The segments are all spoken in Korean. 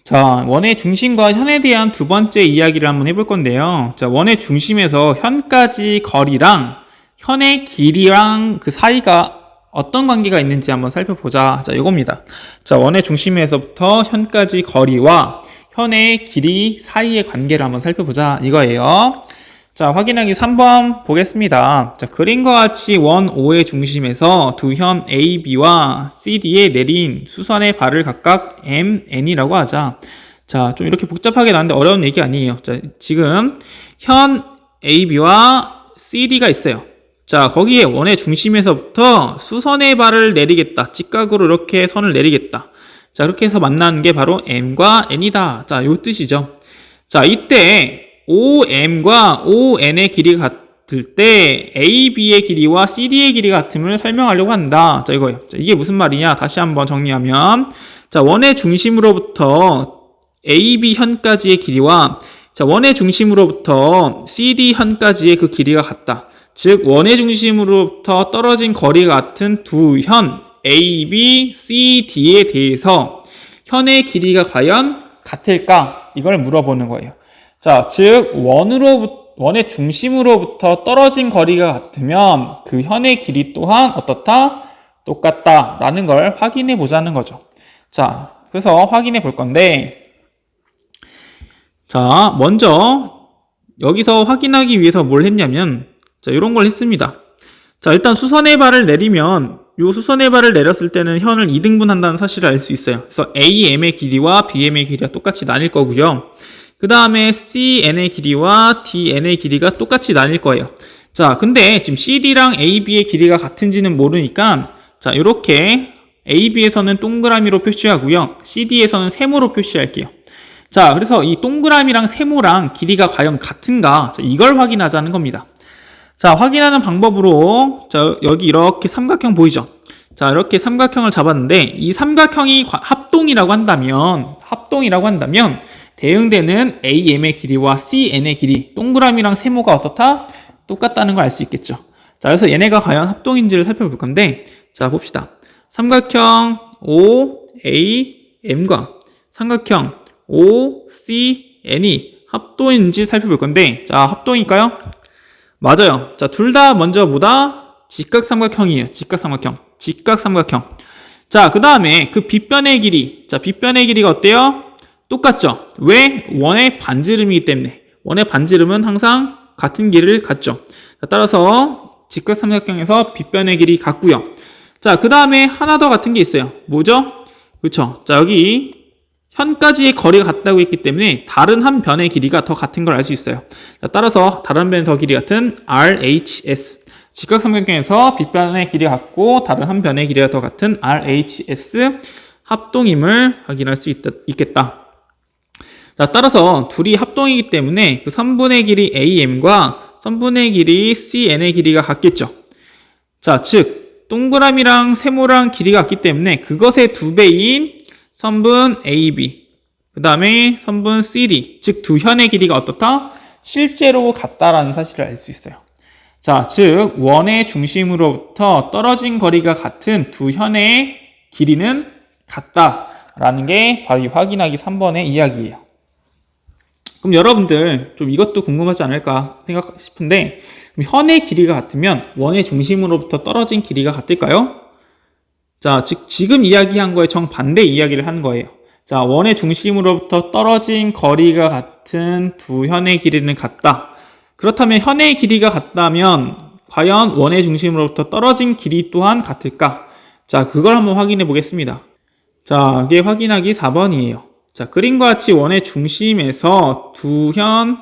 자, 원의 중심과 현에 대한 두 번째 이야기를 한번 해볼 건데요. 자, 원의 중심에서 현까지 거리랑 현의 길이랑 그 사이가 어떤 관계가 있는지 한번 살펴보자. 자, 이겁니다. 자, 원의 중심에서부터 현까지 거리와 현의 길이 사이의 관계를 한번 살펴보자. 이거예요. 자, 확인하기 3번 보겠습니다. 자, 그림과 같이 원 O의 중심에서 두 현 A, B와 C, D에 내린 수선의 발을 각각 M, N이라고 하자. 자, 좀 이렇게 복잡하게 나왔는데 어려운 얘기 아니에요. 자, 지금 현 A, B와 C, D가 있어요. 자, 거기에 원의 중심에서부터 수선의 발을 내리겠다. 직각으로 이렇게 선을 내리겠다. 자, 이렇게 해서 만나는 게 바로 M과 N이다. 자, 요 뜻이죠. 자, 이때 OM과 ON의 길이가 같을 때 AB의 길이와 CD의 길이가 같음을 설명하려고 한다. 자, 이거예요. 자, 이게 무슨 말이냐? 다시 한번 정리하면, 자, 원의 중심으로부터 AB 현까지의 길이와 자, 원의 중심으로부터 CD 현까지의 그 길이가 같다. 즉, 원의 중심으로부터 떨어진 거리가 같은 두 현 AB, CD에 대해서 현의 길이가 과연 같을까? 이걸 물어보는 거예요. 자, 즉 원의 중심으로부터 떨어진 거리가 같으면 그 현의 길이 또한 어떻다? 똑같다라는 걸 확인해 보자는 거죠. 자, 그래서 확인해 볼 건데, 자, 먼저 여기서 확인하기 위해서 뭘 했냐면, 자, 이런 걸 했습니다. 자, 일단 수선의 발을 내리면 요 수선의 발을 내렸을 때는 현을 2등분한다는 사실을 알 수 있어요. 그래서 AM의 길이와 BM의 길이가 똑같이 나뉠 거고요. 그 다음에 CN의 길이와 DN의 길이가 똑같이 나뉠 거예요. 자, 근데 지금 CD랑 AB의 길이가 같은지는 모르니까, 자, 이렇게 AB에서는 동그라미로 표시하고요. CD에서는 세모로 표시할게요. 자, 그래서 이 동그라미랑 세모랑 길이가 과연 같은가? 자, 이걸 확인하자는 겁니다. 자, 확인하는 방법으로, 자, 여기 이렇게 삼각형 보이죠? 자, 이렇게 삼각형을 잡았는데, 이 삼각형이 합동이라고 한다면, 대응되는 AM의 길이와 CN의 길이, 동그라미랑 세모가 어떻다? 똑같다는 걸 알 수 있겠죠. 자, 그래서 얘네가 과연 합동인지를 살펴볼 건데, 자, 봅시다. 삼각형 OAM과 삼각형 OCN이 합동인지 살펴볼 건데, 자, 합동일까요? 맞아요. 자, 둘 다 먼저 뭐다? 직각삼각형이에요. 직각삼각형. 자, 그 다음에 그 빗변의 길이. 자, 빗변의 길이가 어때요? 똑같죠? 왜? 원의 반지름이기 때문에. 원의 반지름은 항상 같은 길이를 갖죠. 자, 따라서 직각삼각형에서 빗변의 길이 같고요. 자, 그 다음에 하나 더 같은 게 있어요. 뭐죠? 그렇죠. 자, 여기 현까지의 거리가 같다고 했기 때문에 다른 한 변의 길이가 더 같은 걸 알 수 있어요. 자, 따라서 다른 변의 더 길이 같은 RHS. 직각삼각형에서 빗변의 길이 같고 다른 한 변의 길이가 더 같은 RHS 합동임을 확인할 수 있겠다. 자, 따라서 둘이 합동이기 때문에 그 선분의 길이 AM과 선분의 길이 CN의 길이가 같겠죠. 자, 즉 동그라미랑 세모랑 길이가 같기 때문에 그것의 2배인 선분 AB, 그 다음에 선분 CD, 즉 두 현의 길이가 어떻다? 실제로 같다라는 사실을 알 수 있어요. 자, 즉 원의 중심으로부터 떨어진 거리가 같은 두 현의 길이는 같다라는 게 바로 이 확인하기 3번의 이야기예요. 그럼 여러분들 좀 이것도 궁금하지 않을까 생각 싶은데, 현의 길이가 같으면 원의 중심으로부터 떨어진 길이가 같을까요? 자, 즉 지금 이야기한 거에 정반대 이야기를 하는 거예요. 자, 원의 중심으로부터 떨어진 거리가 같은 두 현의 길이는 같다. 그렇다면 현의 길이가 같다면 과연 원의 중심으로부터 떨어진 길이 또한 같을까? 자, 그걸 한번 확인해 보겠습니다. 자, 이게 확인하기 4번이에요. 자, 그림과 같이 원의 중심에서 두 현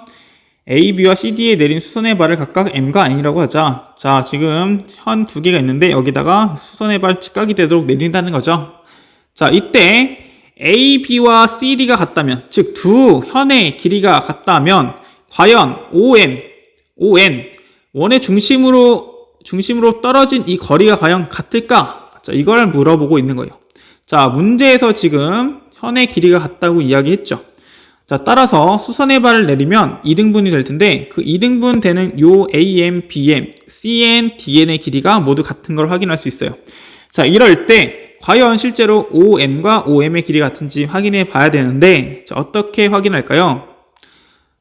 AB와 CD에 내린 수선의 발을 각각 M과 N이라고 하자. 자, 지금 현 두 개가 있는데 여기다가 수선의 발 직각이 되도록 내린다는 거죠. 자, 이때 AB와 CD가 같다면, 즉 두 현의 길이가 같다면 과연 ON, 원의 중심으로 떨어진 이 거리가 과연 같을까? 자, 이걸 물어보고 있는 거예요. 자, 문제에서 지금 현의 길이가 같다고 이야기했죠. 자, 따라서 수선의 발을 내리면 2등분이 될 텐데 그 2등분 되는 요 AM, BM, CN, DN의 길이가 모두 같은 걸 확인할 수 있어요. 자, 이럴 때 과연 실제로 ON과 OM의 길이 같은지 확인해 봐야 되는데, 자, 어떻게 확인할까요?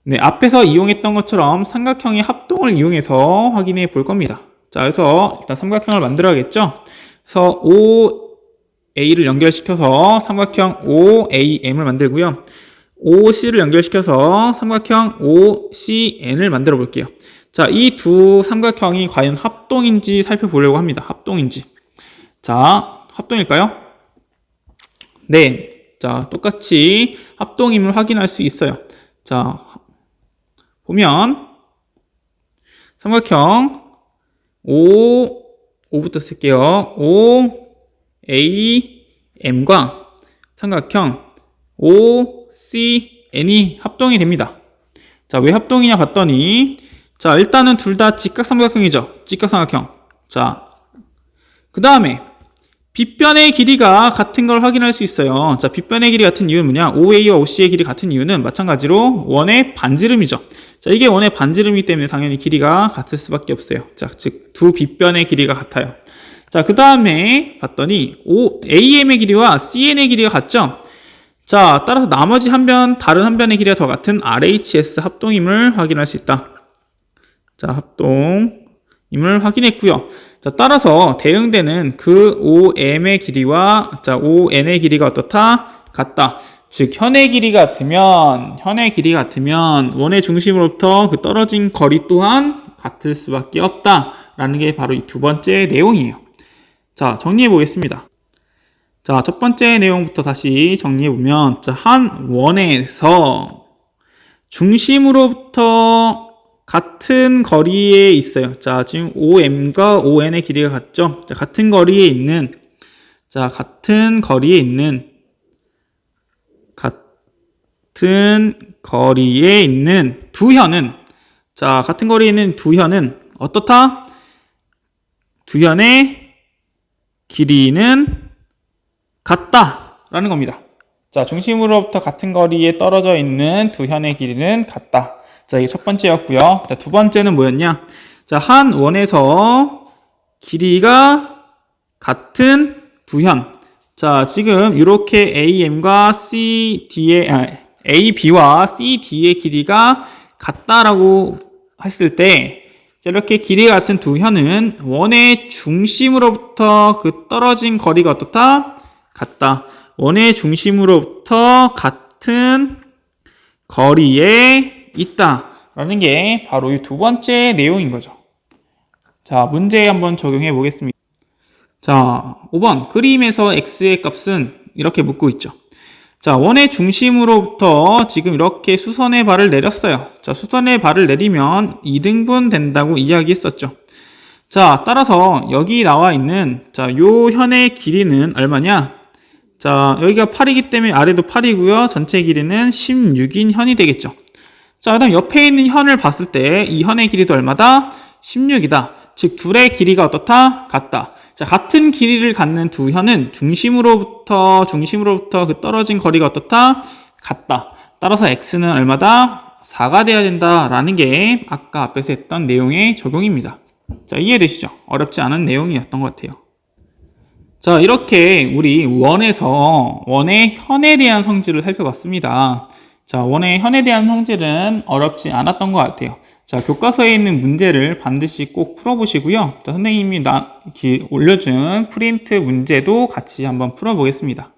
네, 앞에서 이용했던 것처럼 삼각형의 합동을 이용해서 확인해 볼 겁니다. 자, 그래서 일단 삼각형을 만들어야겠죠? 그래서 OA를 연결시켜서 삼각형 OAM을 만들고요. OC를 연결시켜서 삼각형 OCN을 만들어 볼게요. 자, 이 두 삼각형이 과연 합동인지 살펴보려고 합니다. 합동인지. 자, 합동일까요? 네. 자, 똑같이 합동임을 확인할 수 있어요. 자, 보면 삼각형 O부터 쓸게요. OAM과 삼각형 OCN이 합동이 됩니다. 자, 왜 합동이냐 봤더니, 자, 일단은 둘 다 직각삼각형이죠. 직각삼각형. 자, 그 다음에 빗변의 길이가 같은 걸 확인할 수 있어요. 자, 빗변의 길이 같은 이유는 뭐냐? OA와 OC의 길이 같은 이유는 마찬가지로 원의 반지름이죠. 자, 이게 원의 반지름이기 때문에 당연히 길이가 같을 수밖에 없어요. 자, 즉 두 빗변의 길이가 같아요. 자, 그 다음에 봤더니 AM의 길이와 CN의 길이가 같죠? 자, 따라서 나머지 다른 한 변의 길이가 더 같은 RHS 합동임을 확인할 수 있다. 자, 합동임을 확인했고요. 자, 따라서 대응되는 그 OM의 길이와 ON의 길이가 어떻다? 같다. 즉, 현의 길이 같으면 원의 중심으로부터 그 떨어진 거리 또한 같을 수밖에 없다. 라는 게 바로 이 두 번째 내용이에요. 자, 정리해 보겠습니다. 자, 첫 번째 내용부터 다시 정리해 보면, 자, 한 원에서 중심으로부터 같은 거리에 있어요. 자, 지금 OM과 ON의 길이가 같죠? 자, 같은 거리에 있는 두 현은, 자, 같은 거리에 있는 두 현은 어떻다? 두 현의 길이는 같다라는 겁니다. 자, 중심으로부터 같은 거리에 떨어져 있는 두 현의 길이는 같다. 자, 이게 첫 번째였고요. 자, 두 번째는 뭐였냐? 자, 한 원에서 길이가 같은 두 현. 자, 지금 이렇게 AB와 CD의 길이가 같다라고 했을 때, 자, 이렇게 길이가 같은 두 현은 원의 중심으로부터 그 떨어진 거리가 어떻다? 같다. 원의 중심으로부터 같은 거리에 있다라는 게 바로 이 두 번째 내용인 거죠. 자, 문제 한번 적용해 보겠습니다. 자, 5번 그림에서 x의 값은 이렇게 묻고 있죠. 자, 원의 중심으로부터 지금 이렇게 수선의 발을 내렸어요. 자, 수선의 발을 내리면 2등분 된다고 이야기했었죠. 자, 따라서 여기 나와 있는 요 현의 길이는 얼마냐? 자, 여기가 8이기 때문에 아래도 8이고요. 전체 길이는 16인 현이 되겠죠. 자, 그 다음 옆에 있는 현을 봤을 때 이 현의 길이도 얼마다? 16이다. 즉, 둘의 길이가 어떻다? 같다. 자, 같은 길이를 갖는 두 현은 중심으로부터 그 떨어진 거리가 어떻다? 같다. 따라서 x는 얼마다? 4가 돼야 된다라는 게 아까 앞에서 했던 내용의 적용입니다. 자, 이해되시죠? 어렵지 않은 내용이었던 것 같아요. 자, 이렇게 우리 원의 현에 대한 성질을 살펴봤습니다. 자, 원의 현에 대한 성질은 어렵지 않았던 것 같아요. 자, 교과서에 있는 문제를 반드시 꼭 풀어보시고요. 자, 선생님이 올려준 프린트 문제도 같이 한번 풀어보겠습니다.